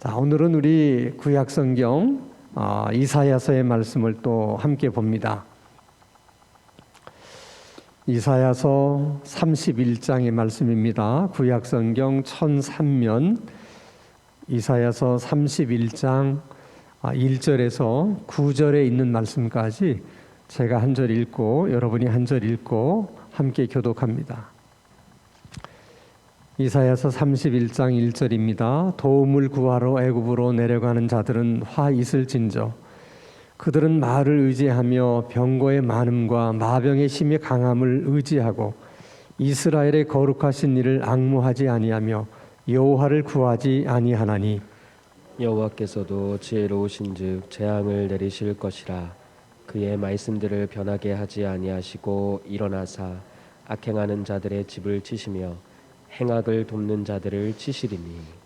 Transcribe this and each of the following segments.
자, 오늘은 우리 구약성경 이사야서의 말씀을 또 함께 봅니다. 이사야서 31장의 말씀입니다. 구약성경 1003면 이사야서 31장 1절에서 9절에 있는 말씀까지 제가 한 절 읽고 여러분이 한 절 읽고 함께 교독합니다. 이사야서 31장 1절입니다. 도움을 구하러 애굽으로 내려가는 자들은 화 있을진저 그들은 말을 의지하며 병거의 많음과 마병의 심히 강함을 의지하고 이스라엘의 거룩하신 이를 앙무하지 아니하며 여호와를 구하지 아니하나니 여호와께서도 지혜로우신즉 재앙을 내리실 것이라. 그의 말씀들을 변하게 하지 아니하시고 일어나사 악행하는 자들의 집을 치시며 행악을 돕는 자들을 치시리니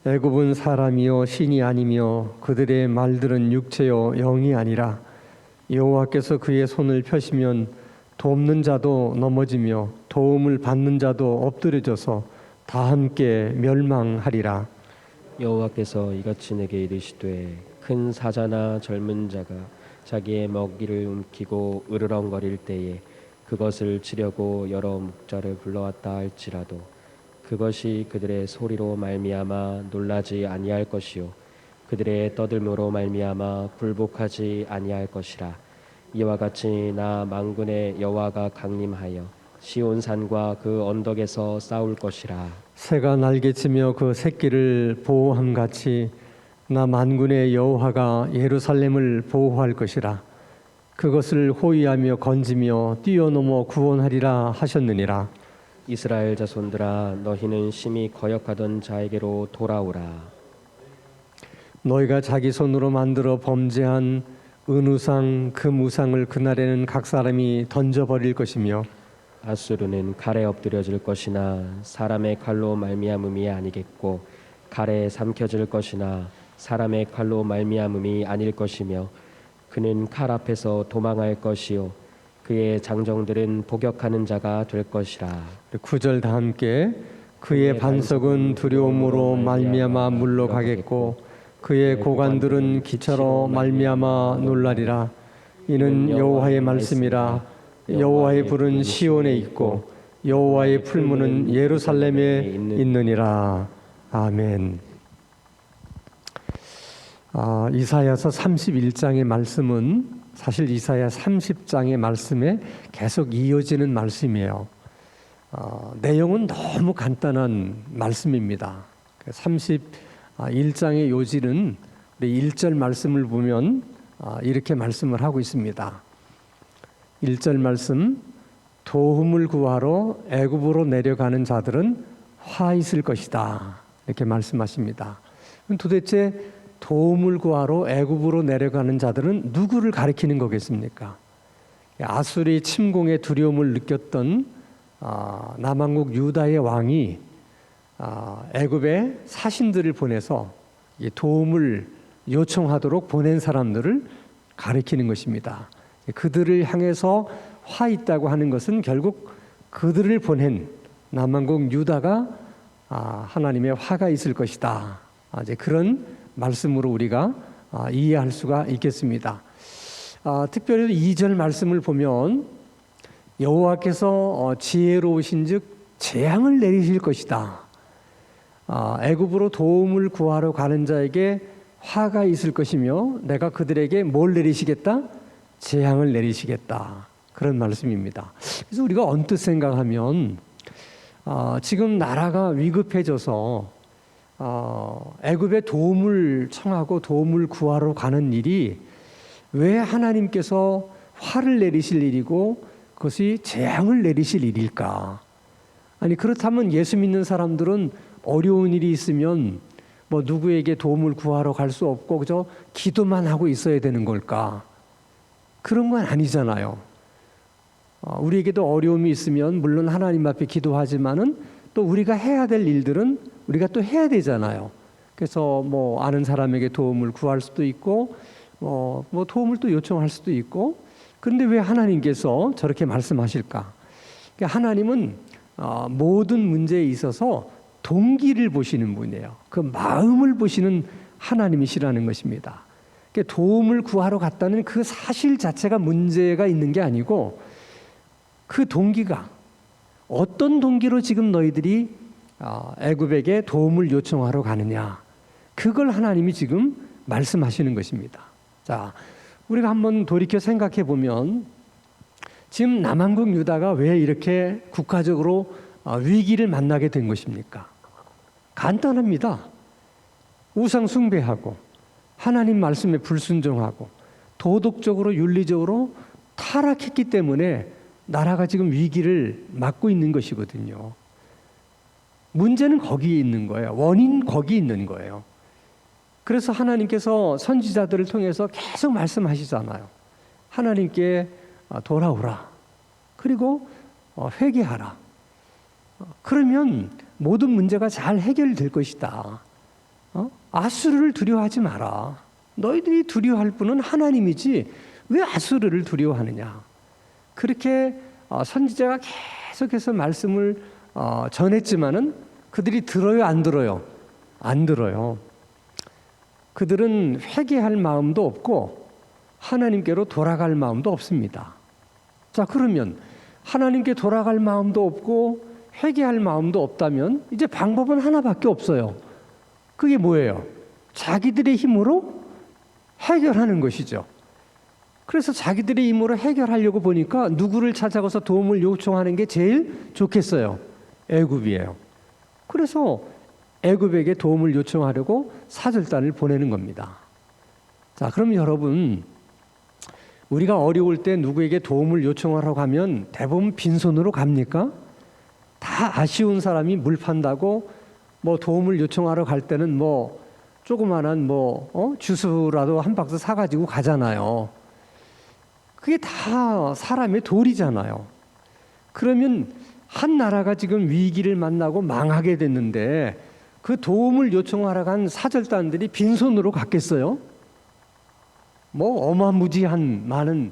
애굽은 사람이요 신이 아니며 그들의 말들은 육체요 영이 아니라 여호와께서 그의 손을 펴시면 돕는 자도 넘어지며 도움을 받는 자도 엎드려져서 다 함께 멸망하리라. 여호와께서 이같이 내게 이르시되 큰 사자나 젊은 자가 자기의 먹이를 움키고 으르렁거릴 때에 그것을 치려고 여러 목자를 불러왔다 할지라도 그것이 그들의 소리로 말미암아 놀라지 아니할 것이요 그들의 떠들므로 말미암아 굴복하지 아니할 것이라. 이와 같이 나 만군의 여호와가 강림하여 시온산과 그 언덕에서 싸울 것이라. 새가 날개치며 그 새끼를 보호함같이 나 만군의 여호와가 예루살렘을 보호할 것이라. 그것을 호위하며 건지며 뛰어넘어 구원하리라 하셨느니라. 이스라엘 자손들아 너희는 심히 거역하던 자에게로 돌아오라. 너희가 자기 손으로 만들어 범죄한 은우상 금우상을 그날에는 각 사람이 던져버릴 것이며 아수르는 칼에 엎드려질 것이나 사람의 칼로 말미암음이 아니겠고 칼에 삼켜질 것이나 사람의 칼로 말미암음이 아닐 것이며 그는 칼 앞에서 도망할 것이요 그의 장정들은 복역하는 자가 될 것이라. 9절 다 함께 그의 반석은 두려움으로 말미암아 물러가겠고 그의 고관들은 기차로 말미암아 놀라리라. 이는 여호와의 말씀이라. 여호와의 불은 시온에 있고 여호와의 풀무는 예루살렘에 있느니라. 아멘. 이사야서 31장의 말씀은 사실 이사야 30장의 말씀에 계속 이어지는 말씀이에요. 내용은 너무 간단한 말씀입니다. 31장의 요지는 우리 1절 말씀을 보면 이렇게 말씀을 하고 있습니다. 1절 말씀, 도움을 구하러 애굽으로 내려가는 자들은 화 있을 것이다. 이렇게 말씀하십니다. 도대체 도움을 구하러 애굽으로 내려가는 자들은 누구를 가리키는 거겠습니까? 아수르의 침공의 두려움을 느꼈던 남왕국 유다의 왕이 애굽에 사신들을 보내서 도움을 요청하도록 보낸 사람들을 가리키는 것입니다. 그들을 향해서 화 있다고 하는 것은 결국 그들을 보낸 남왕국 유다가 하나님의 화가 있을 것이다. 이제 그런 말씀으로 우리가 이해할 수가 있겠습니다. 특별히 2절 말씀을 보면 여호와께서 지혜로우신즉 재앙을 내리실 것이다. 애굽으로 도움을 구하러 가는 자에게 화가 있을 것이며 내가 그들에게 뭘 내리시겠다? 재앙을 내리시겠다. 그런 말씀입니다. 그래서 우리가 언뜻 생각하면 지금 나라가 위급해져서 애굽에 도움을 청하고 도움을 구하러 가는 일이 왜 하나님께서 화를 내리실 일이고 그것이 재앙을 내리실 일일까? 아니 그렇다면 예수 믿는 사람들은 어려운 일이 있으면 뭐 누구에게 도움을 구하러 갈 수 없고 그저 기도만 하고 있어야 되는 걸까? 그런 건 아니잖아요. 우리에게도 어려움이 있으면 물론 하나님 앞에 기도하지만은 또 우리가 해야 될 일들은 우리가 또 해야 되잖아요. 그래서 뭐 아는 사람에게 도움을 구할 수도 있고 뭐 도움을 또 요청할 수도 있고 그런데 왜 하나님께서 저렇게 말씀하실까? 그러니까 하나님은 모든 문제에 있어서 동기를 보시는 분이에요. 그 마음을 보시는 하나님이시라는 것입니다. 그러니까 도움을 구하러 갔다는 그 사실 자체가 문제가 있는 게 아니고 그 동기가 어떤 동기로 지금 너희들이 애굽에게 도움을 요청하러 가느냐, 그걸 하나님이 지금 말씀하시는 것입니다. 자, 우리가 한번 돌이켜 생각해 보면 지금 남한국 유다가 왜 이렇게 국가적으로 위기를 만나게 된 것입니까? 간단합니다. 우상 숭배하고 하나님 말씀에 불순종하고 도덕적으로 윤리적으로 타락했기 때문에 나라가 지금 위기를 맞고 있는 것이거든요. 문제는 거기에 있는 거예요. 원인 거기 있는 거예요. 그래서 하나님께서 선지자들을 통해서 계속 말씀하시잖아요. 하나님께 돌아오라. 그리고 회개하라. 그러면 모든 문제가 잘 해결될 것이다. 아수르를 두려워하지 마라. 너희들이 두려워할 분은 하나님이지 왜 아수르를 두려워하느냐. 그렇게 선지자가 계속해서 말씀을 전했지만은 그들이 들어요, 안 들어요? 안 들어요. 그들은 회개할 마음도 없고 하나님께로 돌아갈 마음도 없습니다. 자, 그러면 하나님께 돌아갈 마음도 없고 회개할 마음도 없다면 이제 방법은 하나밖에 없어요. 그게 뭐예요? 자기들의 힘으로 해결하는 것이죠. 그래서 자기들의 힘으로 해결하려고 보니까 누구를 찾아가서 도움을 요청하는 게 제일 좋겠어요? 애굽이에요. 그래서 애굽에게 도움을 요청하려고 사절단을 보내는 겁니다. 자, 그럼 여러분, 우리가 어려울 때 누구에게 도움을 요청하러 가면 대부분 빈손으로 갑니까? 다 아쉬운 사람이 물 판다고 뭐 도움을 요청하러 갈 때는 뭐 조그만한 주스라도 한 박스 사가지고 가잖아요. 그게 다 사람의 도리잖아요. 그러면 한 나라가 지금 위기를 만나고 망하게 됐는데 그 도움을 요청하러 간 사절단들이 빈손으로 갔겠어요? 뭐 어마무지한 많은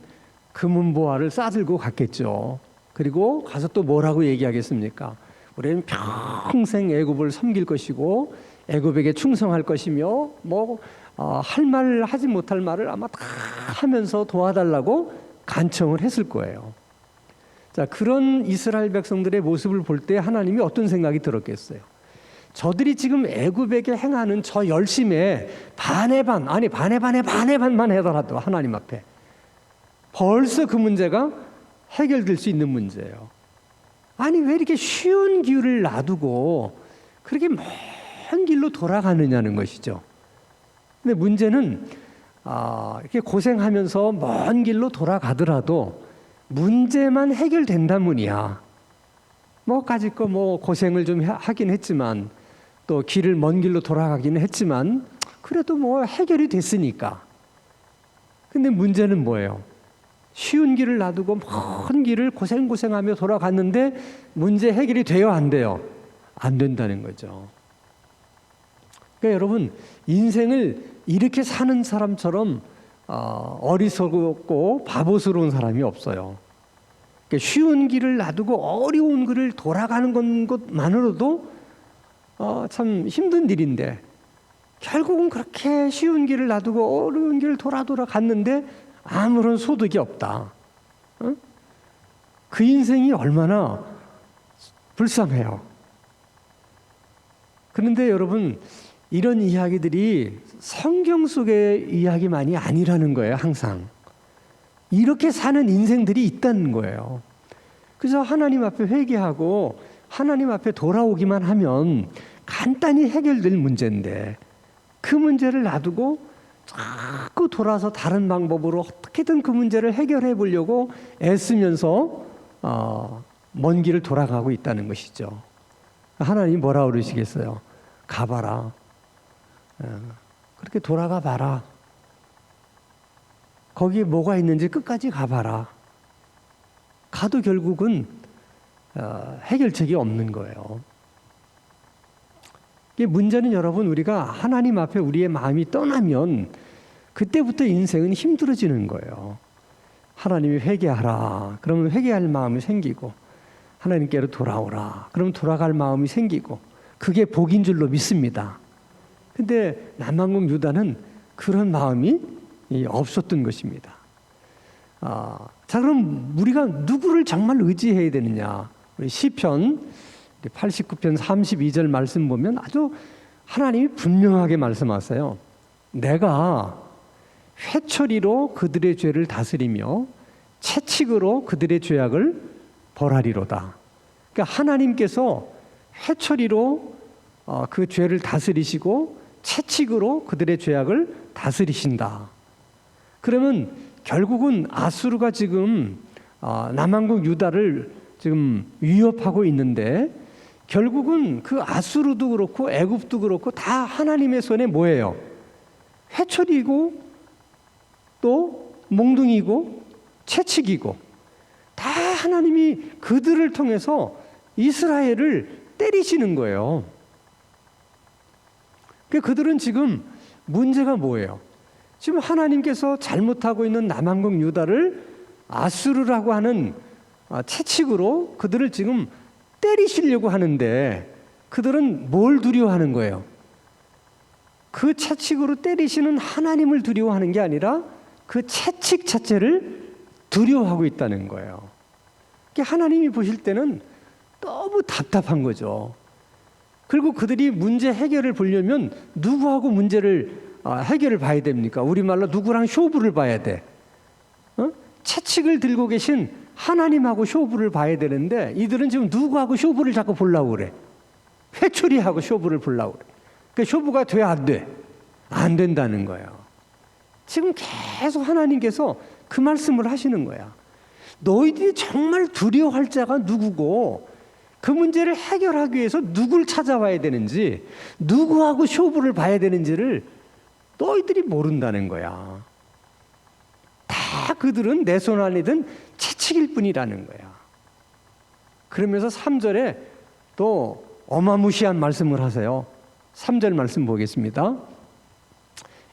금은보화를 싸들고 갔겠죠. 그리고 가서 또 뭐라고 얘기하겠습니까? 우리는 평생 애굽을 섬길 것이고 애굽에게 충성할 것이며 할 말 하지 못할 말을 아마 다 하면서 도와달라고 간청을 했을 거예요. 자, 그런 이스라엘 백성들의 모습을 볼 때 하나님이 어떤 생각이 들었겠어요? 저들이 지금 애굽에게 행하는 저 열심에 반의 반만 해더라도 하나님 앞에 벌써 그 문제가 해결될 수 있는 문제예요. 아니, 왜 이렇게 쉬운 길을 놔두고 그렇게 먼 길로 돌아가느냐는 것이죠. 근데 문제는 이렇게 고생하면서 먼 길로 돌아가더라도 문제만 해결된다면이야. 까짓 거 고생을 좀 하긴 했지만 또 길을 먼 길로 돌아가기는 했지만 그래도 해결이 됐으니까. 근데 문제는 뭐예요? 쉬운 길을 놔두고 먼 길을 고생하며 돌아갔는데 문제 해결이 돼요, 안 돼요? 안 된다는 거죠. 그러니까 여러분, 인생을 이렇게 사는 사람처럼 어리석고 바보스러운 사람이 없어요. 그러니까 쉬운 길을 놔두고 어려운 길을 돌아가는 것만으로도 참 힘든 일인데 결국은 그렇게 쉬운 길을 놔두고 어려운 길을 돌아 갔는데 아무런 소득이 없다. 그 인생이 얼마나 불쌍해요. 그런데 여러분, 이런 이야기들이 성경 속의 이야기만이 아니라는 거예요. 항상 이렇게 사는 인생들이 있다는 거예요. 그래서 하나님 앞에 회개하고 하나님 앞에 돌아오기만 하면 간단히 해결될 문제인데 그 문제를 놔두고 자꾸 돌아서 다른 방법으로 어떻게든 그 문제를 해결해 보려고 애쓰면서 먼 길을 돌아가고 있다는 것이죠. 하나님이 뭐라 그러시겠어요? 가봐라. 그렇게 돌아가 봐라. 거기에 뭐가 있는지 끝까지 가봐라. 가도 결국은 해결책이 없는 거예요. 문제는 여러분, 우리가 하나님 앞에 우리의 마음이 떠나면 그때부터 인생은 힘들어지는 거예요. 하나님이 회개하라. 그러면 회개할 마음이 생기고 하나님께로 돌아오라. 그러면 돌아갈 마음이 생기고 그게 복인 줄로 믿습니다. 근데 남왕국 유다는 그런 마음이 없었던 것입니다. 자, 그럼 우리가 누구를 정말 의지해야 되느냐? 우리 시편 89편 32절 말씀 보면 아주 하나님이 분명하게 말씀하세요. 내가 회초리로 그들의 죄를 다스리며 채찍으로 그들의 죄악을 벌하리로다. 그러니까 하나님께서 회초리로 그 죄를 다스리시고 채찍으로 그들의 죄악을 다스리신다. 그러면 결국은 아수르가 지금 남왕국 유다를 지금 위협하고 있는데, 결국은 그 아수르도 그렇고 애굽도 그렇고 다 하나님의 손에 뭐예요? 회초리고 또 몽둥이고 채찍이고, 다 하나님이 그들을 통해서 이스라엘을 때리시는 거예요. 그들은 지금 문제가 뭐예요? 지금 하나님께서 잘못하고 있는 남왕국 유다를 아수르라고 하는 채찍으로 그들을 지금 때리시려고 하는데, 그들은 뭘 두려워하는 거예요? 그 채찍으로 때리시는 하나님을 두려워하는 게 아니라 그 채찍 자체를 두려워하고 있다는 거예요. 하나님이 보실 때는 너무 답답한 거죠. 그리고 그들이 문제 해결을 보려면 누구하고 문제를 해결을 봐야 됩니까? 우리말로 누구랑 쇼부를 봐야 돼. 채찍을 들고 계신 하나님하고 쇼부를 봐야 되는데, 이들은 지금 누구하고 쇼부를 자꾸 보려고 그래. 회초리하고 쇼부를 보려고 그래. 그러니까 쇼부가 돼, 안 돼? 안 된다는 거예요. 지금 계속 하나님께서 그 말씀을 하시는 거야. 너희들이 정말 두려워할 자가 누구고, 그 문제를 해결하기 위해서 누굴 찾아와야 되는지, 누구하고 쇼부를 봐야 되는지를 너희들이 모른다는 거야. 다 그들은 내 손 안에 든 채찍일 뿐이라는 거야. 그러면서 3절에 또 어마무시한 말씀을 하세요. 3절 말씀 보겠습니다.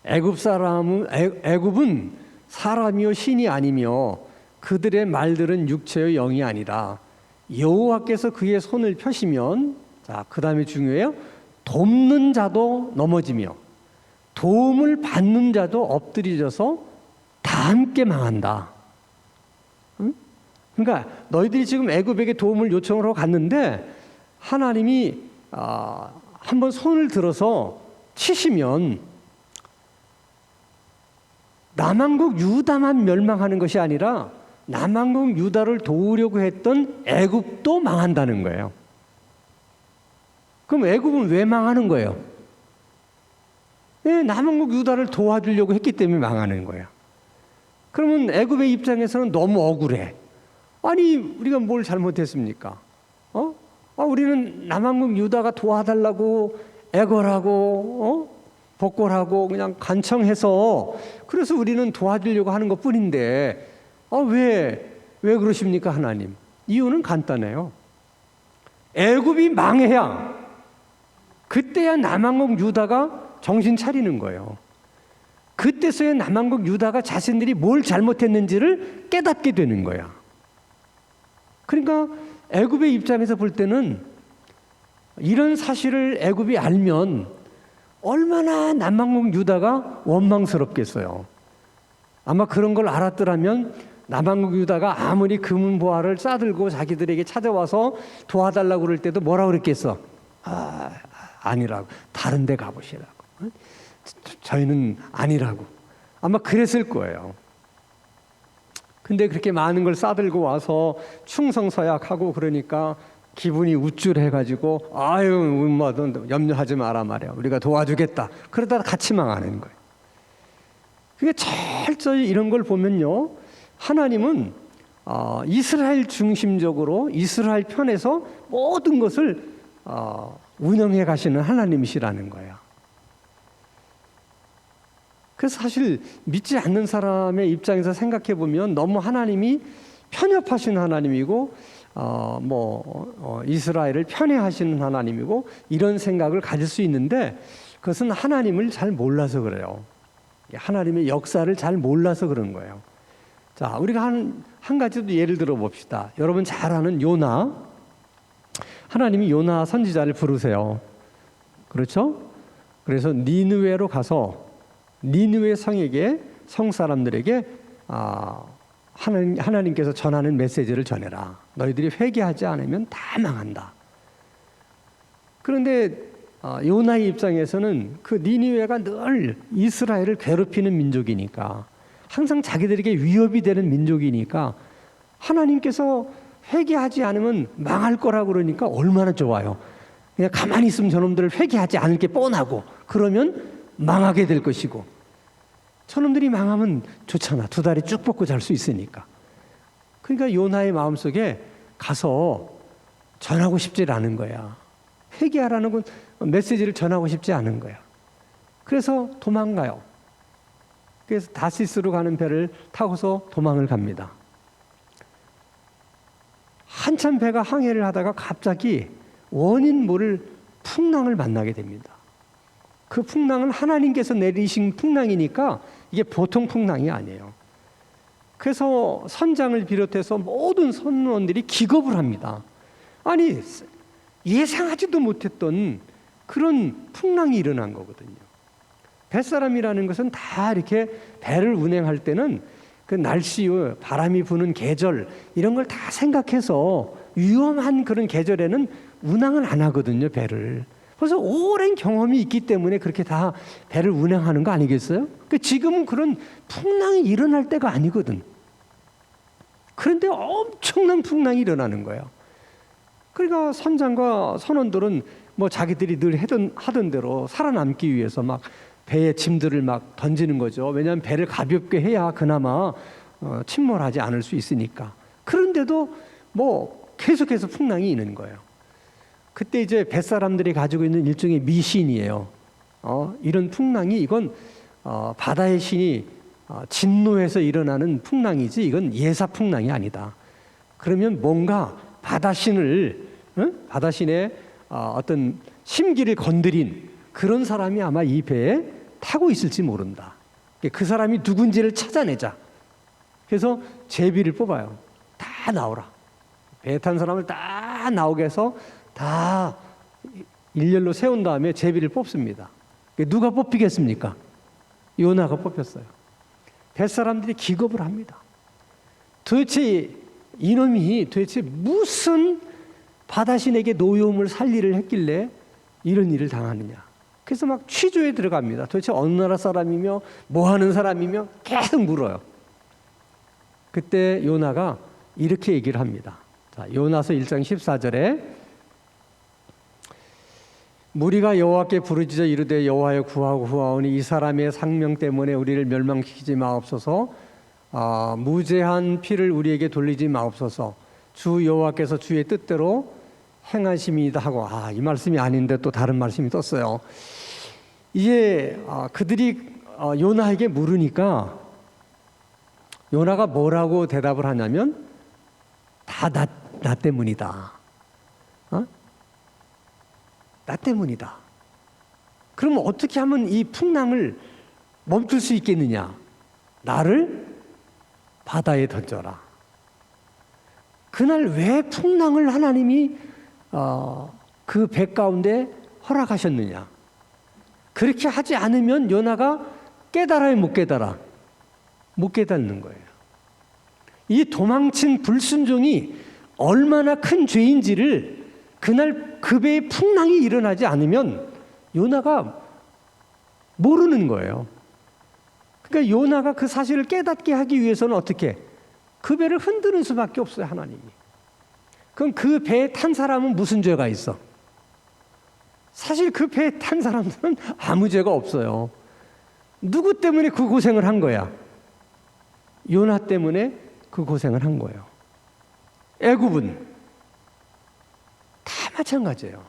애굽은 사람이요 신이 아니며 그들의 말들은 육체요 영이 아니라 여호와께서 그의 손을 펴시면, 자, 그 다음에 중요해요. 돕는 자도 넘어지며 도움을 받는 자도 엎드려져서 다 함께 망한다. 응? 그러니까 너희들이 지금 애굽에게 도움을 요청을 하고 갔는데, 하나님이 한번 손을 들어서 치시면 남왕국 유다만 멸망하는 것이 아니라 남왕국 유다를 도우려고 했던 애굽도 망한다는 거예요. 그럼 애굽은 왜 망하는 거예요? 남왕국 유다를 도와주려고 했기 때문에 망하는 거예요. 그러면 애굽의 입장에서는 너무 억울해. 아니, 우리가 뭘 잘못했습니까? 우리는 남왕국 유다가 도와달라고 애걸하고 복골하고 그냥 간청해서, 그래서 우리는 도와주려고 하는 것 뿐인데 왜 그러십니까 하나님? 이유는 간단해요. 애굽이 망해야, 그때야 남왕국 유다가 정신 차리는 거예요. 그때서야 남왕국 유다가 자신들이 뭘 잘못했는지를 깨닫게 되는 거야. 그러니까 애굽의 입장에서 볼 때는 이런 사실을 애굽이 알면 얼마나 남왕국 유다가 원망스럽겠어요. 아마 그런 걸 알았더라면 남왕국 유다가 아무리 금은보화를 싸들고 자기들에게 찾아와서 도와달라고 그럴 때도 뭐라고 그랬겠어? 아니라고. 다른 데 가보시라고. 저희는 아니라고. 아마 그랬을 거예요. 근데 그렇게 많은 걸 싸들고 와서 충성서약하고 그러니까 기분이 우쭐해가지고, 엄마 너 염려하지 마라 말이야. 우리가 도와주겠다. 그러다가 같이 망하는 거예요. 그게 철저히 이런 걸 보면요, 하나님은 이스라엘 중심적으로 이스라엘 편에서 모든 것을 운영해 가시는 하나님이시라는 거예요. 그래서 사실 믿지 않는 사람의 입장에서 생각해 보면 너무 하나님이 편협하신 하나님이고 이스라엘을 편애하시는 하나님이고 이런 생각을 가질 수 있는데, 그것은 하나님을 잘 몰라서 그래요. 하나님의 역사를 잘 몰라서 그런 거예요. 자, 우리가 한 가지도 예를 들어 봅시다. 여러분 잘 아는 요나. 하나님이 요나 선지자를 부르세요. 그렇죠? 그래서 니느웨로 가서 니느웨 성에게 성 사람들에게 하나님께서 전하는 메시지를 전해라. 너희들이 회개하지 않으면 다 망한다. 그런데 요나의 입장에서는 그 니느웨가 늘 이스라엘을 괴롭히는 민족이니까, 항상 자기들에게 위협이 되는 민족이니까 하나님께서 회개하지 않으면 망할 거라고 그러니까 얼마나 좋아요. 그냥 가만히 있으면 저놈들을 회개하지 않을 게 뻔하고, 그러면 망하게 될 것이고, 저놈들이 망하면 좋잖아. 두 다리 쭉 뻗고 잘 수 있으니까. 그러니까 요나의 마음속에 가서 전하고 싶지 않은 거야. 회개하라는 건 메시지를 전하고 싶지 않은 거야. 그래서 도망가요. 그래서 다시스로 가는 배를 타고서 도망을 갑니다. 한참 배가 항해를 하다가 갑자기 원인 모를 풍랑을 만나게 됩니다. 그 풍랑은 하나님께서 내리신 풍랑이니까 이게 보통 풍랑이 아니에요. 그래서 선장을 비롯해서 모든 선원들이 기겁을 합니다. 아니, 예상하지도 못했던 그런 풍랑이 일어난 거거든요. 뱃사람이라는 것은 다 이렇게 배를 운행할 때는 그 날씨, 바람이 부는 계절 이런 걸 다 생각해서 위험한 그런 계절에는 운항을 안 하거든요, 배를. 그래서 오랜 경험이 있기 때문에 그렇게 다 배를 운행하는 거 아니겠어요? 그러니까 지금은 그런 풍랑이 일어날 때가 아니거든. 그런데 엄청난 풍랑이 일어나는 거예요. 그러니까 선장과 선원들은 뭐 자기들이 늘 하던 대로 살아남기 위해서 막 배에 짐들을 막 던지는 거죠. 왜냐하면 배를 가볍게 해야 그나마 침몰하지 않을 수 있으니까. 그런데도 뭐 계속해서 풍랑이 있는 거예요. 그때 이제 뱃사람들이 가지고 있는 일종의 미신이에요. 이런 풍랑이 이건 바다의 신이 진노해서 일어나는 풍랑이지 이건 예사 풍랑이 아니다. 그러면 뭔가 바다신의 어떤 심기를 건드린 그런 사람이 아마 이 배에 타고 있을지 모른다. 그 사람이 누군지를 찾아내자. 그래서 제비를 뽑아요. 다 나오라. 배에 탄 사람을 다 나오게 해서 다 일렬로 세운 다음에 제비를 뽑습니다. 누가 뽑히겠습니까? 요나가 뽑혔어요. 뱃사람들이 기겁을 합니다. 도대체 이놈이 도대체 무슨 바다신에게 노여움을 살 일을 했길래 이런 일을 당하느냐. 그래서 막 취조에 들어갑니다. 도대체 어느 나라 사람이며 뭐 하는 사람이며 계속 물어요. 그때 요나가 이렇게 얘기를 합니다. 자, 요나서 1장 14절에 무리가 여호와께 부르짖어 이르되 여호와여 구하오니 이 사람의 상명 때문에 우리를 멸망시키지 마옵소서. 무죄한 피를 우리에게 돌리지 마옵소서. 주 여호와께서 주의 뜻대로 행하심이다 하고, 이 말씀이 아닌데 또 다른 말씀이 떴어요. 이제 그들이 요나에게 물으니까 요나가 뭐라고 대답을 하냐면 다 나 때문이다. 나 때문이다. 그러면 어떻게 하면 이 풍랑을 멈출 수 있겠느냐? 나를 바다에 던져라. 그날 왜 풍랑을 하나님이 그 배 가운데 허락하셨느냐? 그렇게 하지 않으면 요나가 깨달아요, 못 깨달아? 못 깨닫는 거예요. 이 도망친 불순종이 얼마나 큰 죄인지를 그날 그 배에 풍랑이 일어나지 않으면 요나가 모르는 거예요. 그러니까 요나가 그 사실을 깨닫게 하기 위해서는 어떻게? 그 배를 흔드는 수밖에 없어요, 하나님이. 그럼 그 배에 탄 사람은 무슨 죄가 있어? 사실 그 배에 탄 사람들은 아무 죄가 없어요. 누구 때문에 그 고생을 한 거야? 요나 때문에 그 고생을 한 거예요. 애굽은 다 마찬가지예요.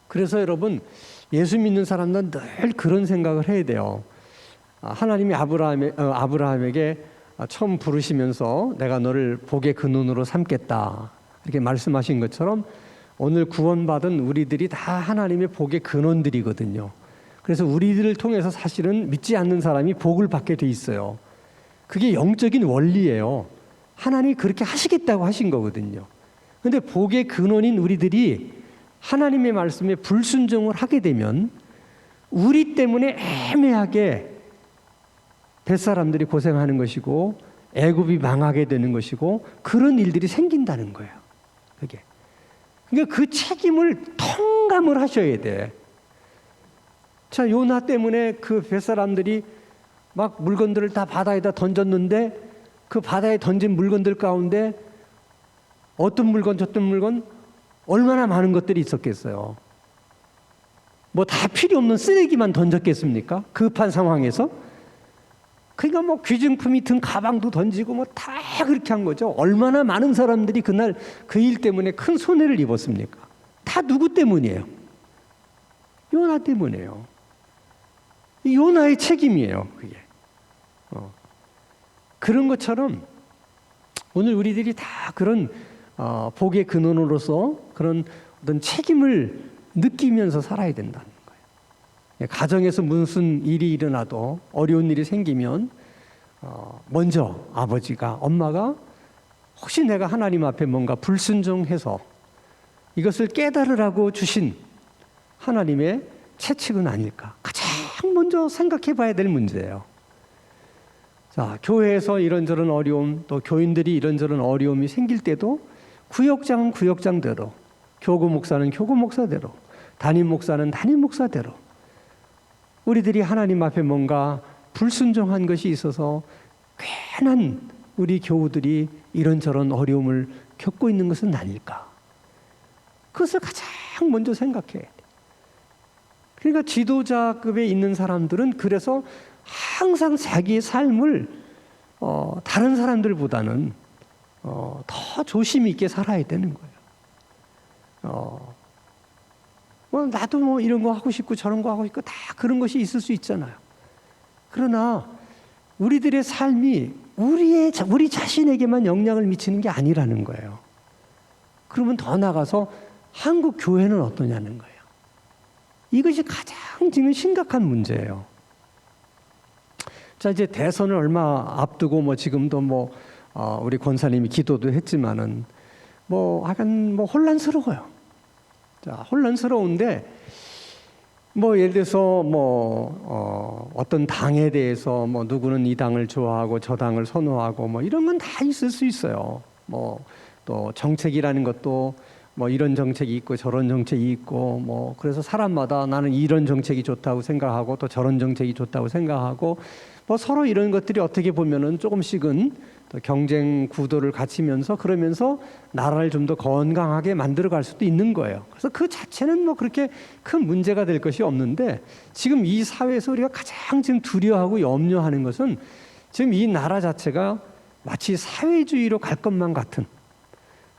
그래서 여러분, 예수 믿는 사람들은 늘 그런 생각을 해야 돼요. 하나님이 아브라함에게 처음 부르시면서 내가 너를 복의 근원으로 삼겠다 이렇게 말씀하신 것처럼 오늘 구원받은 우리들이 다 하나님의 복의 근원들이거든요. 그래서 우리들을 통해서 사실은 믿지 않는 사람이 복을 받게 돼 있어요. 그게 영적인 원리예요. 하나님이 그렇게 하시겠다고 하신 거거든요. 그런데 복의 근원인 우리들이 하나님의 말씀에 불순종을 하게 되면 우리 때문에 애매하게 뱃사람들이 고생하는 것이고 애굽이 망하게 되는 것이고 그런 일들이 생긴다는 거예요. 그게. 그러니까 그 책임을 통감을 하셔야 돼. 자, 요나 때문에 그 뱃사람들이 막 물건들을 다 바다에다 던졌는데 그 바다에 던진 물건들 가운데 어떤 물건 저떤 물건 얼마나 많은 것들이 있었겠어요. 뭐 다 필요 없는 쓰레기만 던졌겠습니까? 급한 상황에서. 그러니까 뭐 귀중품이 든 가방도 던지고 뭐 다 그렇게 한 거죠. 얼마나 많은 사람들이 그날 그 일 때문에 큰 손해를 입었습니까? 다 누구 때문이에요? 요나 때문이에요. 요나의 책임이에요, 그게. 그런 것처럼 오늘 우리들이 다 그런 복의 근원으로서 그런 어떤 책임을 느끼면서 살아야 된다는 거예요. 가정에서 무슨 일이 일어나도 어려운 일이 생기면 먼저 아버지가 엄마가 혹시 내가 하나님 앞에 뭔가 불순종해서 이것을 깨달으라고 주신 하나님의 채찍은 아닐까 가장 먼저 생각해 봐야 될 문제예요. 자, 교회에서 이런저런 어려움, 또 교인들이 이런저런 어려움이 생길 때도 구역장은 구역장대로, 교구 목사는 교구 목사대로, 담임 목사는 담임 목사대로 우리들이 하나님 앞에 뭔가 불순종한 것이 있어서 괜한 우리 교우들이 이런저런 어려움을 겪고 있는 것은 아닐까. 그것을 가장 먼저 생각해야 돼. 그러니까 지도자급에 있는 사람들은 그래서 항상 자기의 삶을 다른 사람들보다는 더 조심 있게 살아야 되는 거예요. 뭐 나도 뭐 이런 거 하고 싶고 저런 거 하고 싶고 다 그런 것이 있을 수 있잖아요. 그러나 우리들의 삶이 우리 자신에게만 영향을 미치는 게 아니라는 거예요. 그러면 더 나가서 한국 교회는 어떠냐는 거예요. 이것이 가장 지금 심각한 문제예요. 자, 이제 대선을 얼마 앞두고 뭐 지금도 뭐 우리 권사님이 기도도 했지만은 뭐 약간 뭐 혼란스러워요. 자, 혼란스러운데 뭐 예를 들어서 뭐 어떤 당에 대해서 뭐 누구는 이 당을 좋아하고 저 당을 선호하고 뭐 이런 건 다 있을 수 있어요. 뭐 또 정책이라는 것도 뭐 이런 정책이 있고 저런 정책이 있고 뭐 그래서 사람마다 나는 이런 정책이 좋다고 생각하고 또 저런 정책이 좋다고 생각하고 뭐 서로 이런 것들이 어떻게 보면은 조금씩은 또 경쟁 구도를 갖추면서 그러면서 나라를 좀 더 건강하게 만들어갈 수도 있는 거예요. 그래서 그 자체는 뭐 그렇게 큰 문제가 될 것이 없는데 지금 이 사회에서 우리가 가장 지금 두려워하고 염려하는 것은 지금 이 나라 자체가 마치 사회주의로 갈 것만 같은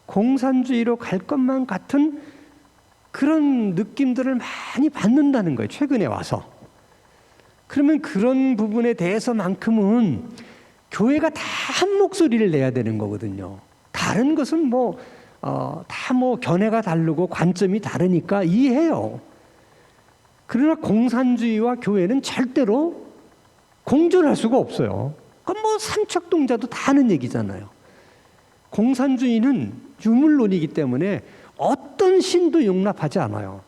공산주의로 갈 것만 같은 그런 느낌들을 많이 받는다는 거예요. 최근에 와서. 그러면 그런 부분에 대해서만큼은 교회가 다 한 목소리를 내야 되는 거거든요. 다른 것은 뭐 다 뭐 견해가 다르고 관점이 다르니까 이해해요. 그러나 공산주의와 교회는 절대로 공존할 수가 없어요. 그건 뭐 삼척동자도 다 하는 얘기잖아요. 공산주의는 유물론이기 때문에 어떤 신도 용납하지 않아요.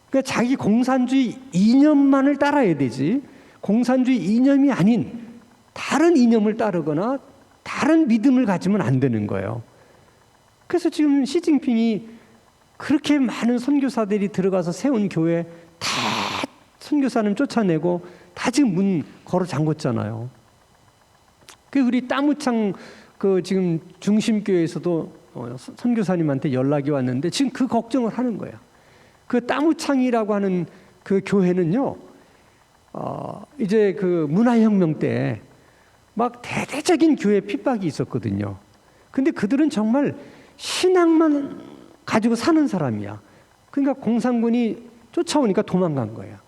그러니까 자기 공산주의 이념만을 따라야 되지 공산주의 이념이 아닌 다른 이념을 따르거나 다른 믿음을 가지면 안 되는 거예요. 그래서 지금 시진핑이 그렇게 많은 선교사들이 들어가서 세운 교회 다 선교사는 쫓아내고 다 지금 문 걸어 잠궜잖아요. 그 우리 따무창 그 지금 중심교회에서도 선교사님한테 연락이 왔는데 지금 그 걱정을 하는 거예요. 그 따무창이라고 하는 그 교회는요, 이제 그 문화혁명 때 막 대대적인 교회 핍박이 있었거든요. 근데 그들은 정말 신앙만 가지고 사는 사람이야. 그러니까 공산군이 쫓아오니까 도망간 거야.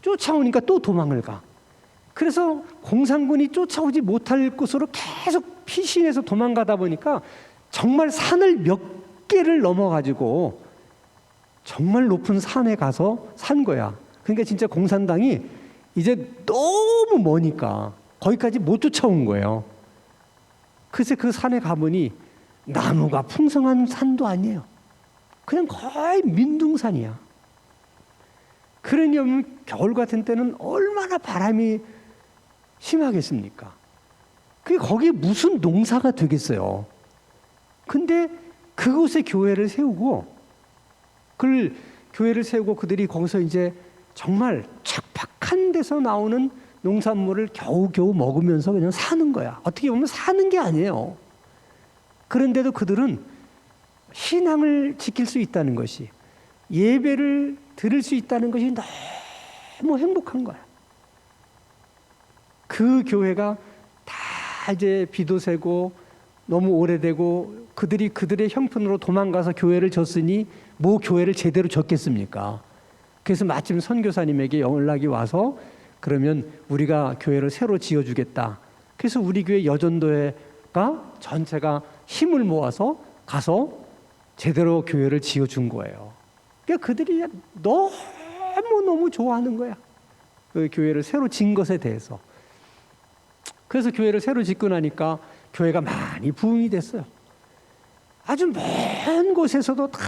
쫓아오니까 또 도망을 가. 그래서 공산군이 쫓아오지 못할 곳으로 계속 피신해서 도망가다 보니까 정말 산을 몇 개를 넘어가지고 정말 높은 산에 가서 산 거야. 그러니까 진짜 공산당이 이제 너무 머니까 거기까지 못 쫓아온 거예요. 그래서 그 산에 가보니 나무가 풍성한 산도 아니에요. 그냥 거의 민둥산이야. 그러냐면 겨울 같은 때는 얼마나 바람이 심하겠습니까? 그게 거기에 무슨 농사가 되겠어요. 근데 그곳에 교회를 세우고 그들이 거기서 이제 정말 척박한 데서 나오는 농산물을 겨우겨우 먹으면서 그냥 사는 거야. 어떻게 보면 사는 게 아니에요. 그런데도 그들은 신앙을 지킬 수 있다는 것이, 예배를 드릴 수 있다는 것이 너무 행복한 거야. 그 교회가 다 이제 비도 새고 너무 오래되고 그들의 형편으로 도망가서 교회를 졌으니 뭐 교회를 제대로 졌겠습니까? 그래서 마침 선교사님에게 연락이 와서 그러면 우리가 교회를 새로 지어주겠다. 그래서 우리 교회 여전도회가 전체가 힘을 모아서 가서 제대로 교회를 지어준 거예요. 그러니까 그들이 너무 좋아하는 거야. 그 교회를 새로 진 것에 대해서. 그래서 교회를 새로 짓고 나니까 교회가 많이 부흥이 됐어요. 아주 먼 곳에서도 다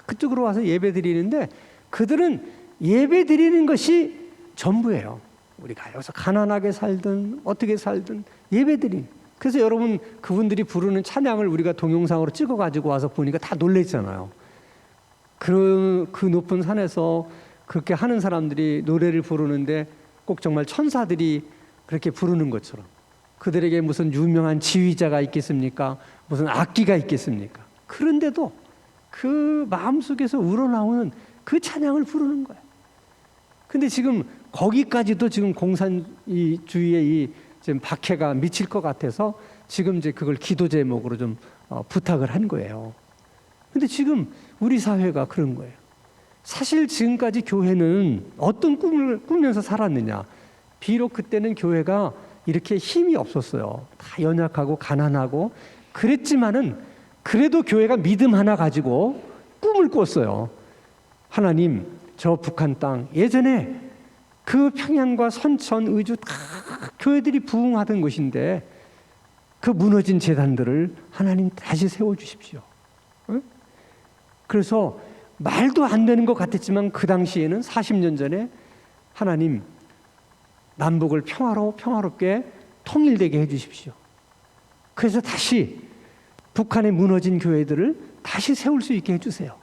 그쪽으로 와서 예배 드리는데 그들은 예배 드리는 것이 전부예요. 우리가 여기서 가난하게 살든 어떻게 살든 예배 드리는. 그래서 여러분 그분들이 부르는 찬양을 우리가 동영상으로 찍어가지고 와서 보니까 다 놀랬잖아요. 그 높은 산에서 그렇게 하는 사람들이 노래를 부르는데 꼭 정말 천사들이 그렇게 부르는 것처럼. 그들에게 무슨 유명한 지휘자가 있겠습니까? 무슨 악기가 있겠습니까? 그런데도 그 마음속에서 우러나오는 그 찬양을 부르는 거예요. 근데 지금 거기까지도 지금 공산 이 주위에 이 지금 박해가 미칠 것 같아서 지금 이제 그걸 기도 제목으로 좀 부탁을 한 거예요. 근데 지금 우리 사회가 그런 거예요. 사실 지금까지 교회는 어떤 꿈을 꾸면서 살았느냐? 비록 그때는 교회가 이렇게 힘이 없었어요. 다 연약하고 가난하고 그랬지만은 그래도 교회가 믿음 하나 가지고 꿈을 꿨어요. 하나님, 저 북한 땅 예전에 그 평양과 선천, 의주 다 교회들이 부흥하던 곳인데 그 무너진 재단들을 하나님 다시 세워주십시오. 그래서 말도 안 되는 것 같았지만 그 당시에는 40년 전에 하나님 남북을 평화롭게 통일되게 해주십시오. 그래서 다시 북한의 무너진 교회들을 다시 세울 수 있게 해주세요.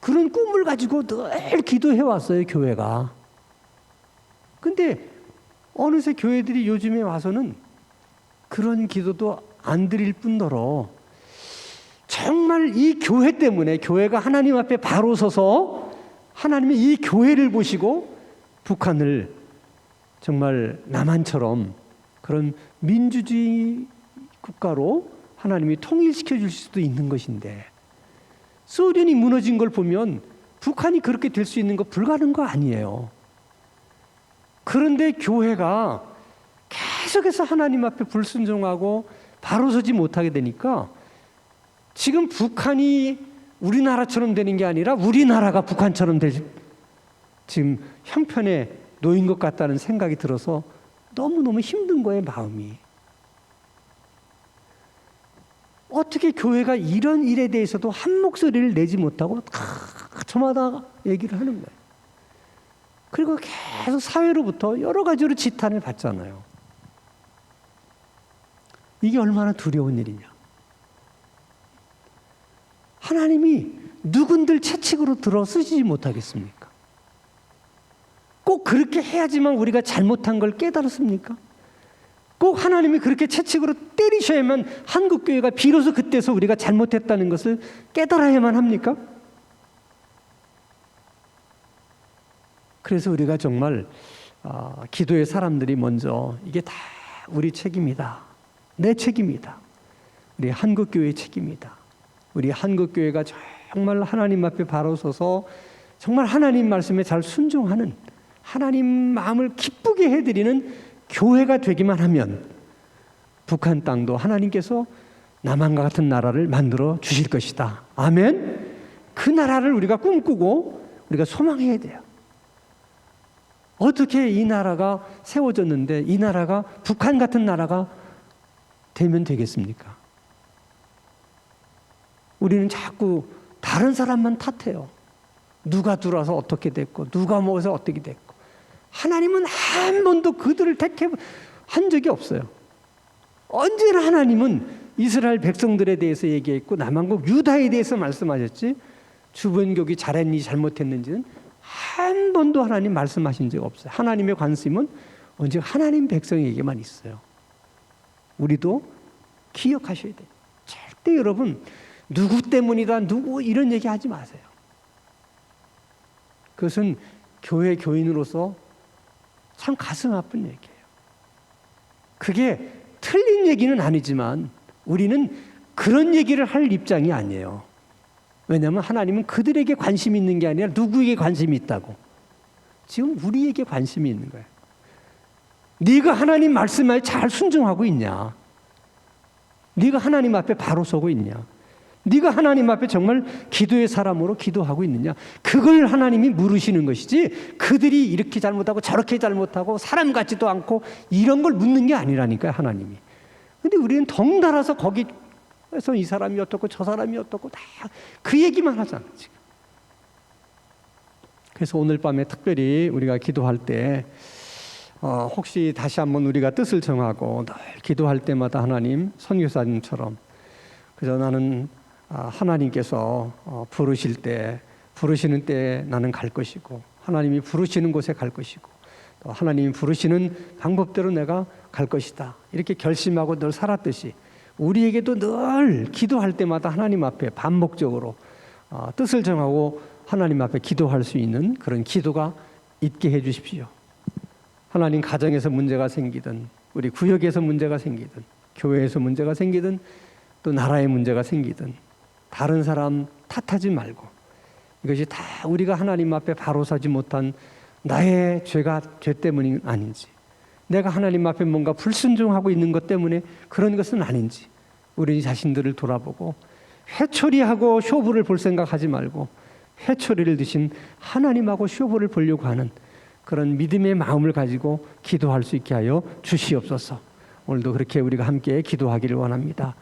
그런 꿈을 가지고 늘 기도해 왔어요, 교회가. 근데 어느새 교회들이 요즘에 와서는 그런 기도도 안 드릴 뿐더러 정말 이 교회 때문에 교회가 하나님 앞에 바로 서서 하나님의 이 교회를 보시고 북한을 정말 남한처럼 그런 민주주의 국가로 하나님이 통일시켜 줄 수도 있는 것인데 소련이 무너진 걸 보면 북한이 그렇게 될 수 있는 거 불가능한 거 아니에요. 그런데 교회가 계속해서 하나님 앞에 불순종하고 바로 서지 못하게 되니까 지금 북한이 우리나라처럼 되는 게 아니라 우리나라가 북한처럼 될 지금 형편에 놓인 것 같다는 생각이 들어서 너무너무 힘든 거예요, 마음이. 어떻게 교회가 이런 일에 대해서도 한 목소리를 내지 못하고 저마다 얘기를 하는 거예요. 그리고 계속 사회로부터 여러 가지로 지탄을 받잖아요. 이게 얼마나 두려운 일이냐. 하나님이 누군들 채찍으로 들어 쓰지 못하겠습니까? 꼭 그렇게 해야지만 우리가 잘못한 걸 깨달았습니까? 꼭 하나님이 그렇게 채찍으로 때리셔야만 한국교회가 비로소 그때서 우리가 잘못했다는 것을 깨달아야만 합니까? 그래서 우리가 정말 기도의 사람들이 먼저 이게 다 우리 책임이다. 내 책임이다. 우리 한국교회의 책임이다. 우리 한국교회가 정말 하나님 앞에 바로 서서 정말 하나님 말씀에 잘 순종하는 하나님 마음을 기쁘게 해드리는 교회가 되기만 하면 북한 땅도 하나님께서 남한과 같은 나라를 만들어 주실 것이다. 아멘. 그 나라를 우리가 꿈꾸고 우리가 소망해야 돼요. 어떻게 이 나라가 세워졌는데 이 나라가 북한 같은 나라가 되면 되겠습니까? 우리는 자꾸 다른 사람만 탓해요. 누가 들어와서 어떻게 됐고 누가 모여서 어떻게 됐고. 하나님은 한 번도 그들을 택해 한 적이 없어요. 언제나 하나님은 이스라엘 백성들에 대해서 얘기했고 남한국 유다에 대해서 말씀하셨지, 주변국이 잘했는지 잘못했는지는 한 번도 하나님 말씀하신 적 없어요. 하나님의 관심은 언제 하나님 백성에게만 있어요. 우리도 기억하셔야 돼요. 절대 여러분 누구 때문이다 누구 이런 얘기 하지 마세요. 그것은 교회 교인으로서 참 가슴 아픈 얘기예요. 그게 틀린 얘기는 아니지만 우리는 그런 얘기를 할 입장이 아니에요. 왜냐하면 하나님은 그들에게 관심이 있는 게 아니라 누구에게 관심이 있다고. 지금 우리에게 관심이 있는 거예요. 네가 하나님 말씀에 잘 순종하고 있냐? 네가 하나님 앞에 바로 서고 있냐? 네가 하나님 앞에 정말 기도의 사람으로 기도하고 있느냐? 그걸 하나님이 물으시는 것이지, 그들이 이렇게 잘못하고 저렇게 잘못하고 사람 같지도 않고 이런 걸 묻는 게 아니라니까요, 하나님이. 근데 우리는 덩달아서 거기에서 이 사람이 어떻고 저 사람이 어떻고 다 그 얘기만 하잖아 지금. 그래서 오늘 밤에 특별히 우리가 기도할 때 혹시 다시 한번 우리가 뜻을 정하고 늘 기도할 때마다 하나님, 선교사님처럼 그래서 나는 하나님께서 부르시는 때 나는 갈 것이고, 하나님이 부르시는 곳에 갈 것이고, 또 하나님이 부르시는 방법대로 내가 갈 것이다, 이렇게 결심하고 늘 살았듯이 우리에게도 늘 기도할 때마다 하나님 앞에 반복적으로 뜻을 정하고 하나님 앞에 기도할 수 있는 그런 기도가 있게 해 주십시오. 하나님, 가정에서 문제가 생기든 우리 구역에서 문제가 생기든 교회에서 문제가 생기든 또 나라에 문제가 생기든 다른 사람 탓하지 말고, 이것이 다 우리가 하나님 앞에 바로 서지 못한 나의 죄 때문이 아닌지, 내가 하나님 앞에 뭔가 불순종하고 있는 것 때문에 그런 것은 아닌지 우리 자신들을 돌아보고 회초리하고 쇼부를 볼 생각하지 말고 회초리를 드신 하나님하고 쇼부를 보려고 하는 그런 믿음의 마음을 가지고 기도할 수 있게 하여 주시옵소서. 오늘도 그렇게 우리가 함께 기도하기를 원합니다.